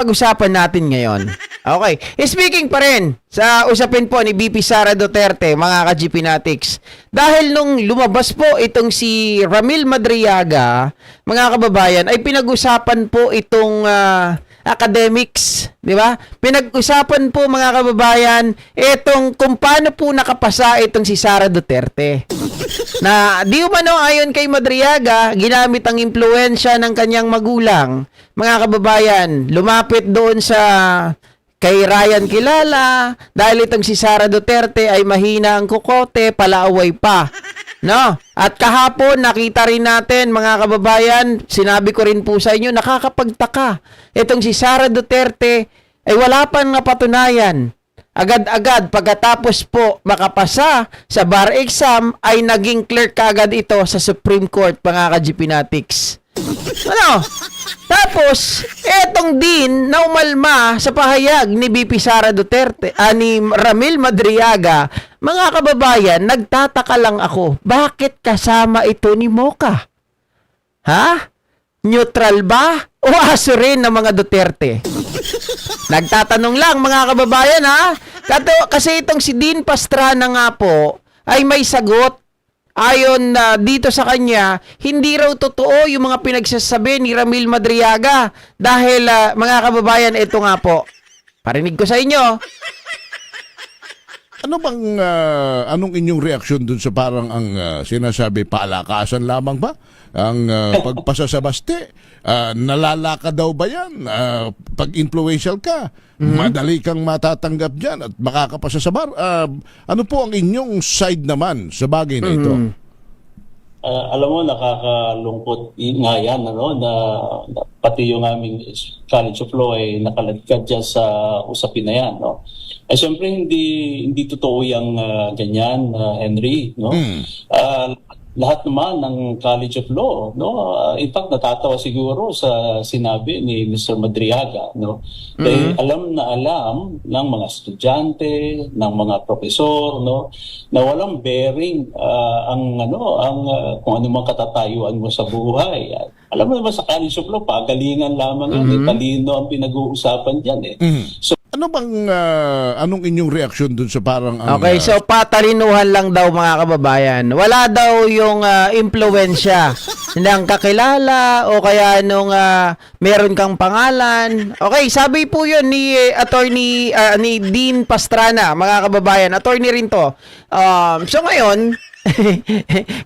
Pag-usapan natin ngayon. Okay. Speaking pa rin sa usapin po ni VP Sara Duterte, mga ka-GP Natics. Dahil nung lumabas po itong si Ramil Madriaga, mga kababayan, ay pinag-usapan po itong academics, di ba? Pinag-usapan po, mga kababayan, itong kung paano po nakapasa itong si Sara Duterte. Na di umano ayon kay Madriaga, ginamit ang impluensya ng kanyang magulang. Mga kababayan, lumapit doon sa kay Ryan Kilala dahil itong si Sara Duterte ay mahina ang kukote, palaaway pa. No? At kahapon nakita rin natin, mga kababayan, sinabi ko rin po sa inyo, nakakapagtaka. Itong si Sara Duterte ay wala pang napatunayan. Agad-agad pagkatapos po makapasa sa bar exam ay naging clerk kagad ito sa Supreme Court, mga ka-GP Natics. Ano? Tapos, etong din na umalma sa pahayag ni VP Sara Duterte, ni Ramil Madriaga, mga kababayan, nagtataka lang ako, bakit kasama ito ni Mocha? Ha? Neutral ba? O aso rin ng mga Duterte? Nagtatanong lang, mga kababayan, ha? Kasi itong si Dean Pastrana nga po, ay may sagot. Ayon dito sa kanya, hindi raw totoo yung mga pinagsasabi ni Ramil Madriaga. Dahil, mga kababayan, ito nga po. Parinig ko sa inyo. Ano bang, anong inyong reaksyon dun sa parang ang sinasabi, palakasan lamang ba? Ang pagpasa sa baste? Nalalaka daw ba yan? Pag influential ka, madali kang matatanggap dyan at makakapasa sa bar. Ano po ang inyong side naman sa bagay na ito? Alam mo, nakakalungkot nga yan, na pati yung aming College of Law ay nakaladkad dyan sa usapin na yan. No? Siyempre, hindi totoo yung ganyan, Henry. No? Lahat naman ng College of Law, no? In fact, natatawa siguro sa sinabi ni Mr. Madriaga, no? Dahil alam na alam ng mga estudyante, ng mga profesor, no? Na walang bearing kung ano mang katatayuan mo sa buhay. Alam mo naman sa College of Law, pagalingan lamang yan, talino ang pinag-uusapan dyan eh. So, ano bang, anong inyong reaksyon dun sa parang ang... Okay, so patalinuhan lang daw, mga kababayan. Wala daw yung impluensya ng kakilala o kaya nung meron kang pangalan. Okay, sabi po yun ni attorney ni Dean Pastrana, mga kababayan. Attorney rin to. So ngayon,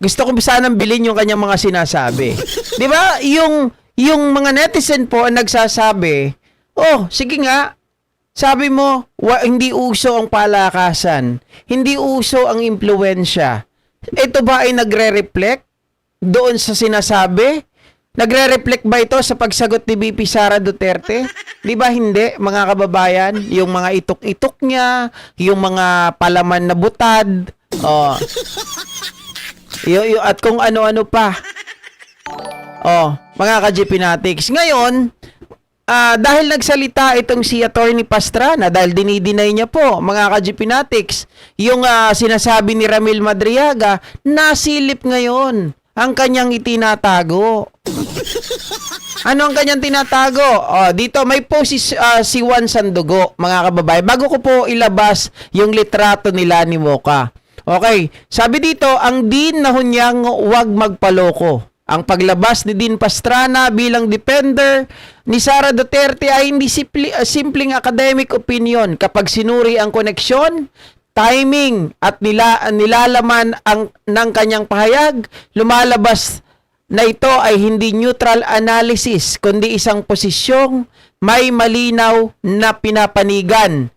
gusto ko sanang bilhin yung kanyang mga sinasabi. 'Di ba? Yung mga netizen po ang nagsasabi, "Oh, sige nga. Sabi mo, hindi uso ang palakasan. Hindi uso ang impluensya." Ito ba ay nagre-reflect doon sa sinasabi? Nagre-reflect ba ito sa pagsagot ni VP Sara Duterte? Di ba hindi, mga kababayan? Yung mga itok-itok niya, yung mga palaman na butad, at kung ano-ano pa. Mga ka-GP Natics. Ngayon, dahil nagsalita itong si Attorney Pastrana, dahil dinidinay niya po, mga ka-GP Natics, yung sinasabi ni Ramil Madriaga, nasilip ngayon ang kanyang itinatago. Ano ang kanyang tinatago? Dito may post si Juan Sandugo, mga kababayan. Bago ko po ilabas yung litrato nila ni Mocha. Okay, sabi dito, ang Dean na hunyang huwag magpaloko. Ang paglabas ni Dean Pastrana bilang defender ni Sara Duterte ay hindi simpleng academic opinion kapag sinuri ang koneksyon, timing at nilalaman ng kanyang pahayag, lumalabas na ito ay hindi neutral analysis kundi isang posisyong may malinaw na pinapanigan.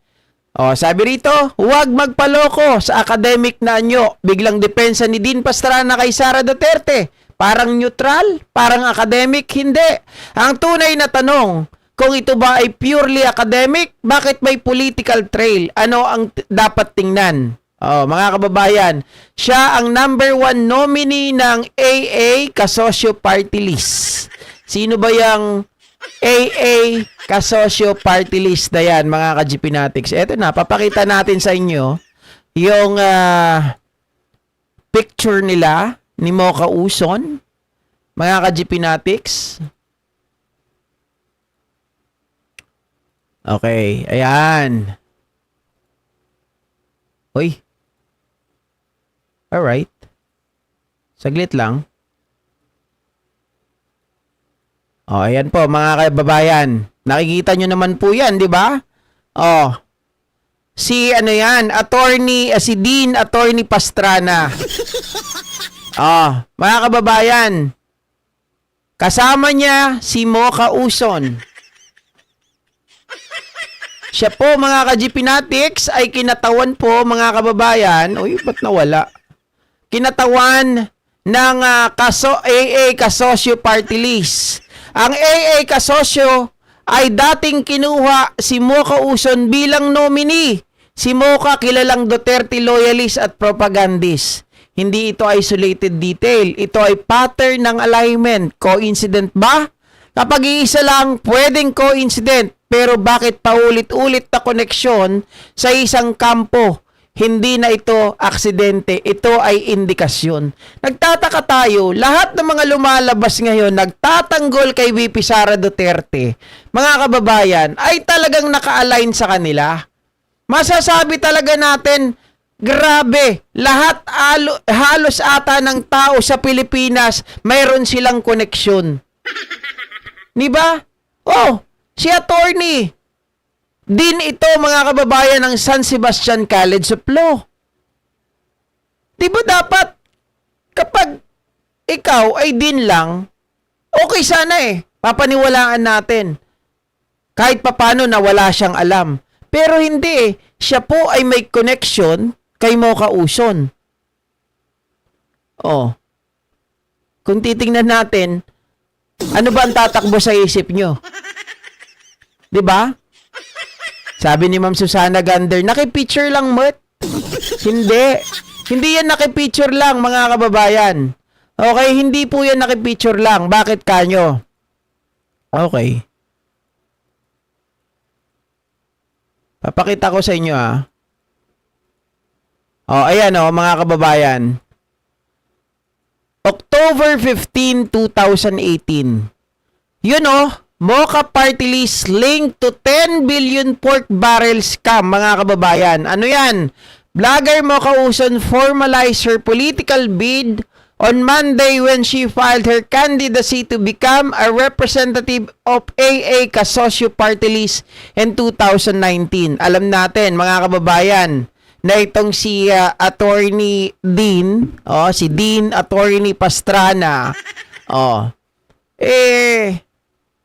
Sabi rito, huwag magpaloko sa academic na anyo. Biglang depensa ni Dean Pastrana kay Sara Duterte. Parang neutral? Parang academic? Hindi. Ang tunay na tanong, kung ito ba ay purely academic, bakit may political trail? Ano ang dapat tingnan? Mga kababayan, siya ang #1 nominee ng AA Kasosyo Party List. Sino ba yung AA Kasosyo Party List na yan, mga ka-GP Natics? Eto na, papakita natin sa inyo yung picture nila ni Mocha Uson, mga ka-GP Natics. Okay, ayan. Uy. Alright. Saglit lang. Oh, ayan po mga kababayan. Nakikita nyo naman po yan, di ba? Oh. Si ano yan, si Dean Attorney Pastrana. Oh, mga kababayan. Kasama niya si Mocha Uson. Siya po mga ka-GPnatics ay kinatawan po mga kababayan. Uy, ba't nawala? Kinatawan ng AA Kasosyo Party List. Ang AA Kasosyo ay dating kinuha si Mocha Uson bilang nominee. Si Mocha kilalang Duterte loyalist at propagandist. Hindi ito isolated detail. Ito ay pattern ng alignment. Coincident ba? Kapag iisa lang, pwedeng coincident. Pero bakit paulit-ulit na koneksyon sa isang kampo? Hindi na ito aksidente, ito ay indikasyon. Nagtataka tayo, lahat ng mga lumalabas ngayon, nagtatanggol kay VP Sara Duterte, mga kababayan, ay talagang naka-align sa kanila. Masasabi talaga natin, grabe, lahat halos ata ng tao sa Pilipinas, mayroon silang koneksyon. Diba? Oh, si attorney. Din ito mga kababayan ng San Sebastian College of Law. Di ba dapat kapag ikaw ay din lang, okay sana papaniwalaan natin. Kahit papano na wala siyang alam. Pero hindi siya po ay may connection kay Mocha Uson. Oh. Kung titingnan natin, ano ba ang tatakbo sa isip nyo? Di ba? Sabi ni Ma'am Susana Gander, nakipicture lang, Mut. Hindi. Hindi yan nakipicture lang, mga kababayan. Okay, hindi po yan nakipicture lang. Bakit kanyo? Okay. Papakita ko sa inyo, Oh, ayan, mga kababayan. October 15, 2018. Yun, Mocha Party List linked to 10 billion pork barrel scam, mga kababayan. Ano yan? Vlogger Mocha Uson formalized her political bid on Monday when she filed her candidacy to become a representative of AA Kasosyo Party List in 2019. Alam natin, mga kababayan, na itong si Attorney Dean, si Dean Attorney Pastrana,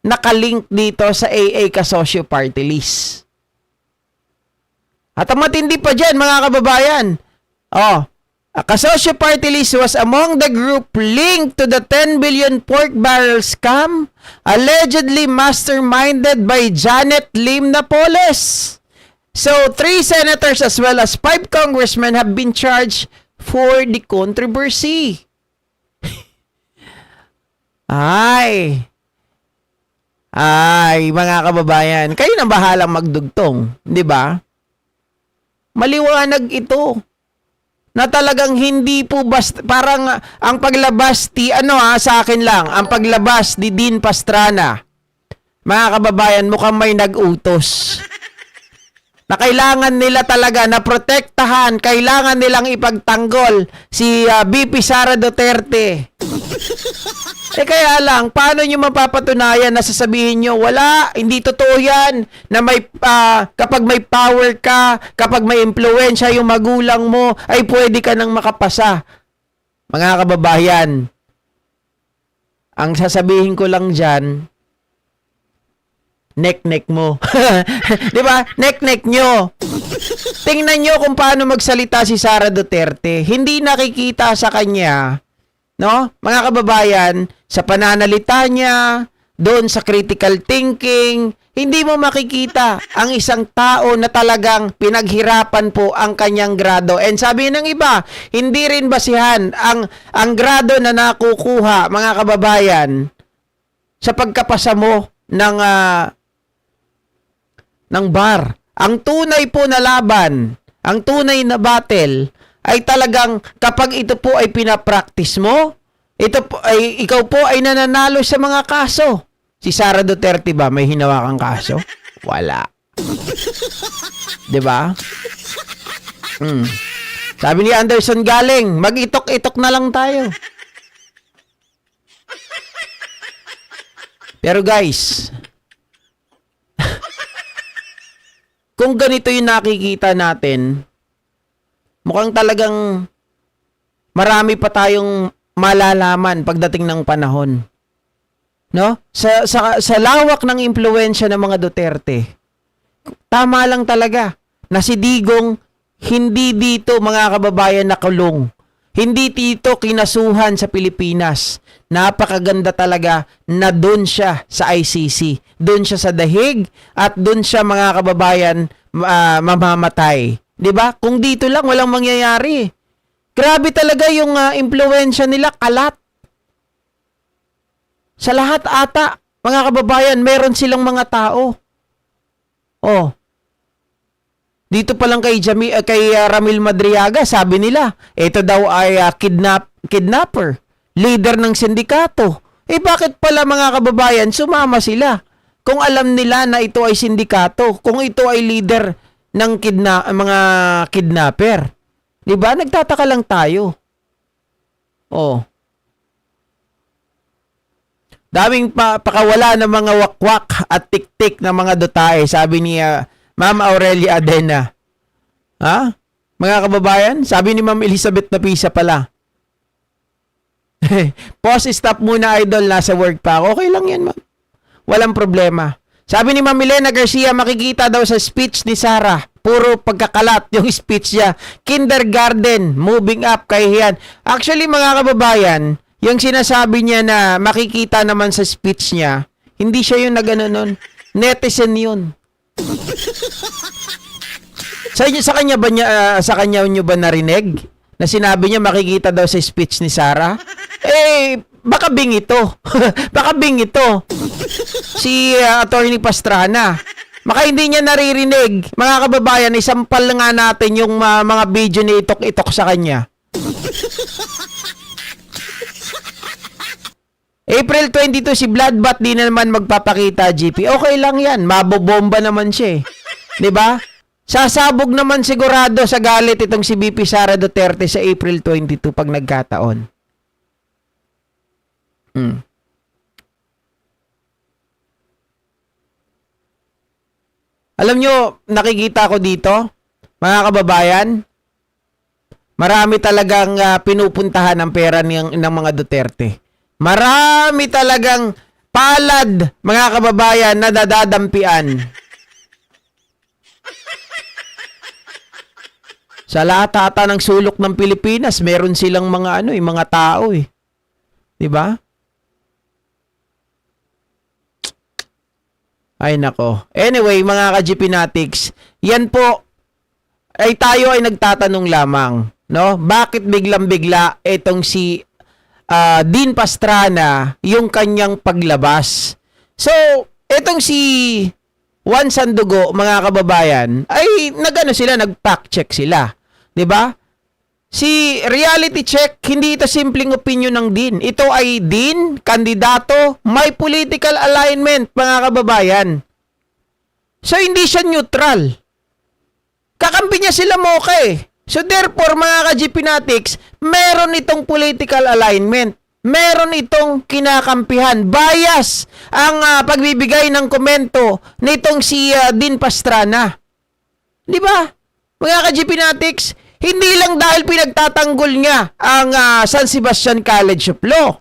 nakalink dito sa AA Kasosyo Party List. At ang matindi pa dyan, mga kababayan. A Kasosyo Party List was among the group linked to the 10 billion pork barrel scam allegedly masterminded by Janet Lim Napoles. So, 3 senators as well as 5 congressmen have been charged for the controversy. Ay, mga kababayan, kayo na bahalang magdugtong, di ba? Maliwanag ito na talagang hindi po basta, parang ang paglabas sa akin lang, ang paglabas ni Dean Pastrana, mga kababayan, mukhang may nag-utos. Na kailangan nila talaga na protektahan, kailangan nilang ipagtanggol si VP Sara Duterte. Kaya lang, paano nyo mapapatunayan na sasabihin nyo, wala, hindi totoo yan, na may, kapag may power ka, kapag may impluwensya yung magulang mo, ay pwede ka nang makapasa. Mga kababayan, ang sasabihin ko lang dyan, nek-nek mo. Di ba? Nek-nek nyo. Tingnan nyo kung paano magsalita si Sara Duterte. Hindi nakikita sa kanya, mga kababayan, sa pananalita niya, doon sa critical thinking, hindi mo makikita ang isang tao na talagang pinaghirapan po ang kanyang grado. And sabi ng iba, hindi rin basihan ang grado na nakukuha, mga kababayan, sa pagkapasa mo ng bar. Ang tunay po na laban, ang tunay na battle, ay talagang kapag ito po ay pinapractice mo, ikaw po ay nananalo sa mga kaso. Si Sara Duterte ba may hinawakang kaso? Wala. 'Di ba? Sabi ni Anderson Galing, mag-itok-itok na lang tayo. Pero guys, kung ganito yung nakikita natin, mukhang talagang marami pa tayong malalaman pagdating ng panahon. No? Sa lawak ng impluwensya ng mga Duterte, tama lang talaga na si Digong hindi dito mga kababayan nakulong. Hindi dito kinasuhan sa Pilipinas. Napakaganda talaga na doon siya sa ICC. Doon siya sa dahig at doon siya mga kababayan mamamatay. 'Di ba? Kung dito lang walang mangyayari. Grabe talaga yung impluwensya nila, kalat. Sa lahat ata, mga kababayan, meron silang mga tao. Oh. Dito pa lang kay Ramil Madriaga, sabi nila, ito daw ay kidnapper, leader ng sindikato. Bakit pala mga kababayan, sumama sila? Kung alam nila na ito ay sindikato, kung ito ay leader ng mga kidnapper. 'Di ba? Nagtataka lang tayo. Oh. Daming pakawala ng mga wakwak at tik-tik ng mga dutae, sabi ni Ma'am Aurelia Adena. Ha? Mga kababayan, sabi ni Ma'am Elizabeth Napisa pala. Pause, stop muna idol, nasa work pa ako. Okay lang yan, ma'am. Walang problema. Sabi ni Ma'am Milena Garcia, makikita daw sa speech ni Sarah. Puro pagkakalat yung speech niya. Kindergarten, moving up, kahihiyan. Actually, mga kababayan, yung sinasabi niya na makikita naman sa speech niya, hindi siya yung nagano nun. Netizen yun. Sa kanya nyo ba narinig na sinabi niya makikita daw sa speech ni Sarah? Baka bing ito. Baka bing ito. Si Attorney Pastrana. Baka hindi niya naririnig. Mga kababayan, isampal nga natin yung mga video ni itok-itok sa kanya. April 22, si Bloodbath di na naman magpapakita, GP. Okay lang yan. Mabobomba naman siya eh. 'Di ba? Sasabog naman sigurado sa galit itong si VP Sara Duterte sa April 22 pag nagkataon. Alam nyo, nakikita ko dito, mga kababayan, marami talagang pinupuntahan ang pera ng mga Duterte. Marami talagang palad, mga kababayan, na dadadampian. Sa lahat ata ng sulok ng Pilipinas, meron silang mga mga tao eh. 'Di ba? Ay nako. Anyway, mga ka-GPnatics, yan po ay tayo ay nagtatanong lamang, no? Bakit biglang-bigla itong si Dean Pastrana yung kanyang paglabas? So, itong si Juan Sandugo, mga kababayan, ay nag-fact check sila. 'Di ba? Si reality check, hindi ito simpleng opinion ng Dean. Ito ay Dean, kandidato, may political alignment, mga kababayan. So, hindi siya neutral. Kakampi niya sila Mocha eh. So, therefore, mga ka-GPnatics, meron itong political alignment. Meron itong kinakampihan. Bias ang pagbibigay ng komento nitong si Dean Pastrana. Di ba? Mga ka-GPnatics, hindi lang dahil pinagtatanggol niya ang San Sebastian College of Law.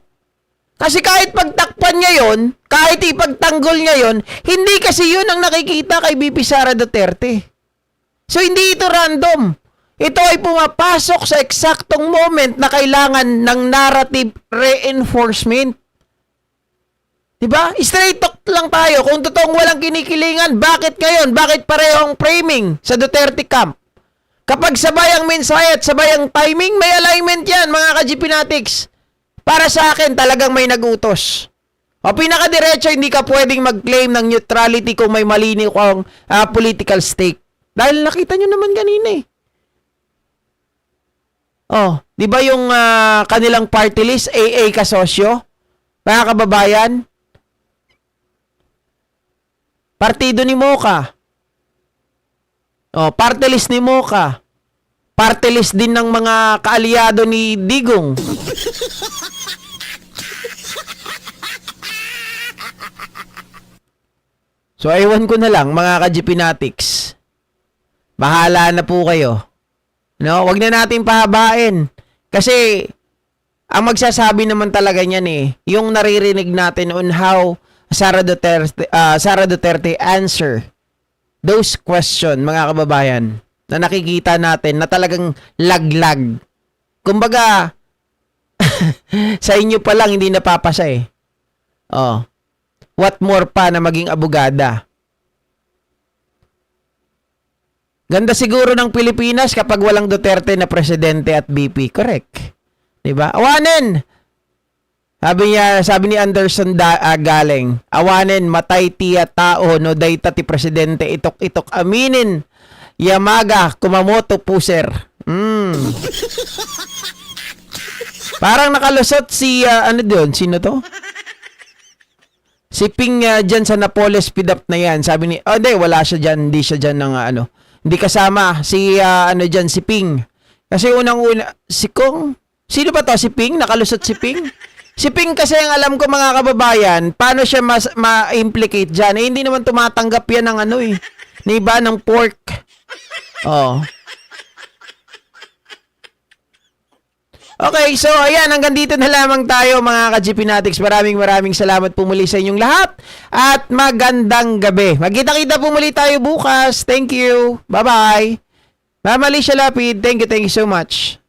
Kasi kahit pagtakpan niya yon, kahit ipagtanggol niya yon, hindi kasi yun ang nakikita kay VP Sara Duterte. So hindi ito random. Ito ay pumapasok sa eksaktong moment na kailangan ng narrative reinforcement. Diba? Straight talk lang tayo. Kung totoong walang kinikilingan, bakit ngayon? Bakit parehong framing sa Duterte camp? Kapag sabay ang mensahe at sabay ang timing, may alignment yan, mga ka-GPnatics. Para sa akin, talagang may nagutos. O pinakadiretso, hindi ka pwedeng mag-claim ng neutrality kung may malinaw kang political stake. Dahil nakita nyo naman kanina eh. Oh, di ba yung kanilang party list, AA kasosyo? Mga kababayan? Partido ni Mocha. Party list ni Mocha. Party list din ng mga kaalyado ni Digong. So, ewan ko na lang, mga ka-GPnatics. Bahala na po kayo. No, wag na natin pahabain. Kasi, ang magsasabi naman talaga niyan yung naririnig natin on how Sara Duterte answer those question, mga kababayan, na nakikita natin na talagang laglag. Kumbaga, sa inyo pa lang hindi napapasa what more pa na maging abogada. Ganda siguro ng Pilipinas kapag walang Duterte na presidente at BP. Correct. Diba? Awanin! Sabi ni Anderson Galing, awanin, matay tiya tao, no dayta ti presidente, itok-itok aminin, Yamaga, Kumamoto, puser. Parang nakalusot si, sino to? Si Ping dyan sa Napoles Pidap na yan. Sabi ni, hindi, wala siya dyan. Hindi siya dyan ng hindi kasama. Si, dyan, si Ping. Kasi unang-una, si Kong. Sino ba to? Si Ping? Nakalusot si Ping? Si Ping kasi ang alam ko, mga kababayan, paano siya ma-implicate dyan? Hindi naman tumatanggap yan ng Niba ng pork. Okay, so ayan, hanggang dito na lamang tayo, mga ka-GPnatics. Maraming salamat po muli sa inyong lahat at magandang gabi. Magkita-kita po muli tayo bukas. Thank you. Bye-bye. Ma'am Alicia Lapid, thank you so much.